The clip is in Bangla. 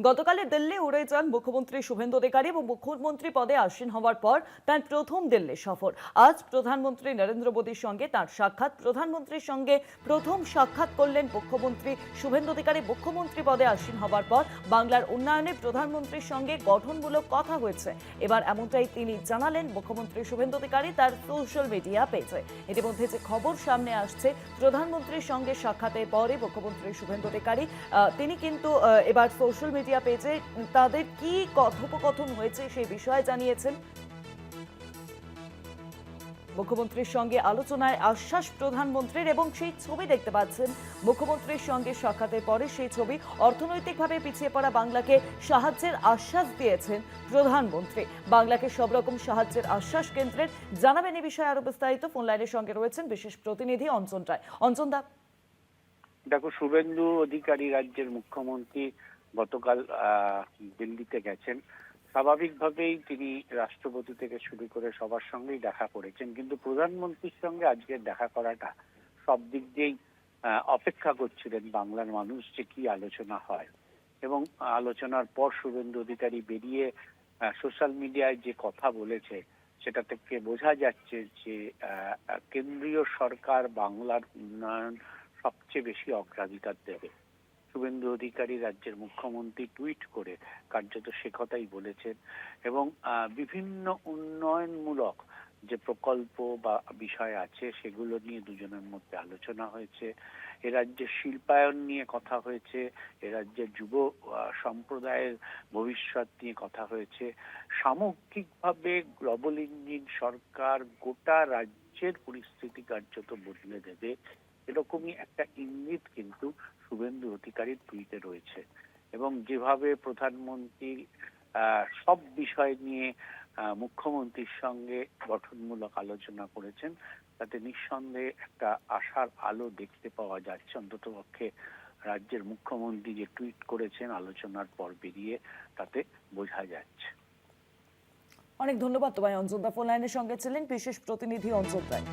গতকালে দিল্লি উড়ে যান মুখ্যমন্ত্রী শুভেন্দু অধিকারী এবং মুখ্যমন্ত্রী পদে আসীন হওয়ার পর তার প্রথম দিল্লি সফর। আজ প্রধানমন্ত্রী নরেন্দ্র মোদীর সঙ্গে তার সাক্ষাৎ। প্রধানমন্ত্রীর সঙ্গে প্রথম সাক্ষাৎ করলেন মুখ্যমন্ত্রী শুভেন্দু অধিকারী। মুখ্যমন্ত্রী পদে আসীন হওয়ার পর বাংলার উন্নয়নে প্রধানমন্ত্রীর সঙ্গে গঠনমূলক কথা হয়েছে। এবার এমনটাই তিনি জানালেন মুখ্যমন্ত্রী শুভেন্দু অধিকারী তার সোশ্যাল মিডিয়া পেজে। ইতিমধ্যে যে খবর সামনে আসছে, প্রধানমন্ত্রীর সঙ্গে সাক্ষাতের পরে মুখ্যমন্ত্রী শুভেন্দু অধিকারী তিনি কিন্তু এবার সোশ্যাল মিডিয়া পেজে তাদের কি কথোপকথন হয়েছে সেই বিষয়ে জানিয়েছেন। মুখ্যমন্ত্রীর সঙ্গে আলোচনায় আশ্বাস প্রধানমন্ত্রীর, এবং সেই ছবি দেখতে পাচ্ছেন মুখ্যমন্ত্রীর সঙ্গে সাক্ষাতের পরে সেই ছবি। অর্থনৈতিকভাবে পিছিয়ে পড়া বাংলাকে সাহায্যের আশ্বাস দিয়েছেন প্রধানমন্ত্রী। বাংলাকে সব রকম সাহায্যের আশ্বাস কেন্দ্রের। জানাবেন এই বিষয়ে আরো বিস্তারিত। ফোন লাইনের সঙ্গে রয়েছেন বিশেষ প্রতিনিধি অঞ্জন রায়। অঞ্জন দা, দেখো, শুভেন্দু অধিকারী রাজ্যের মুখ্যমন্ত্রী গতকাল দিল্লিতে গেছেন। স্বাভাবিকভাবেই তিনি রাষ্ট্রপতি থেকে শুরু করে সবার সঙ্গেই দেখা করেছেন, কিন্তু প্রধানমন্ত্রীর সঙ্গে আজকের দেখা করাটা সব দিক দিয়েই অপেক্ষা করছিলেন বাংলার মানুষ যে কি আলোচনা হয়। এবং আলোচনার পর শুভেন্দু অধিকারী বেরিয়ে সোশ্যাল মিডিয়ায় যে কথা বলেছে সেটা থেকে বোঝা যাচ্ছে যে কেন্দ্রীয় সরকার বাংলার উন্নয়ন সবচেয়ে বেশি অগ্রাধিকার দেবে। শুভেন্দু অধিকারী রাজ্যের মুখ্যমন্ত্রী টুইট করে কার্যত সে কথাই বলেছেন। এবং বিভিন্ন উন্নয়নমূলক যে প্রকল্প বা বিষয় আছে সেগুলো নিয়ে দুজনের মধ্যে আলোচনা হয়েছে। এ রাজ্যের শিল্পায়ন নিয়ে কথা হয়েছে, এ রাজ্যের যুব সম্প্রদায়ের ভবিষ্যৎ নিয়ে কথা হয়েছে। সামগ্রিকভাবে গ্লোবাল ইঞ্জিন সরকার গোটা রাজ্যের পরিস্থিতি কার্যত বদলে দেবে, এরকমই একটা ইঙ্গিত কিন্তু শুভেন্দু অধিকারীর টুইটে রয়েছে। এবং যেভাবে প্রধানমন্ত্রী সব বিষয় নিয়ে মুখ্যমন্ত্রীর সঙ্গে গঠনমূলক আলোচনা করেছেন, তাতে নিঃসন্দেহে একটা আশার আলো দেখতে পাওয়া যাচ্ছে। অন্ততপক্ষে রাজ্যের মুখ্যমন্ত্রী যে টুইট করেছেন আলোচনার পর বেরিয়ে, তাতে বোঝা যাচ্ছে। অনেক ধন্যবাদ তোমায় অঞ্জন দা। ফোন লাইনের সঙ্গে ছিলেন বিশেষ প্রতিনিধি অঞ্জন রায়।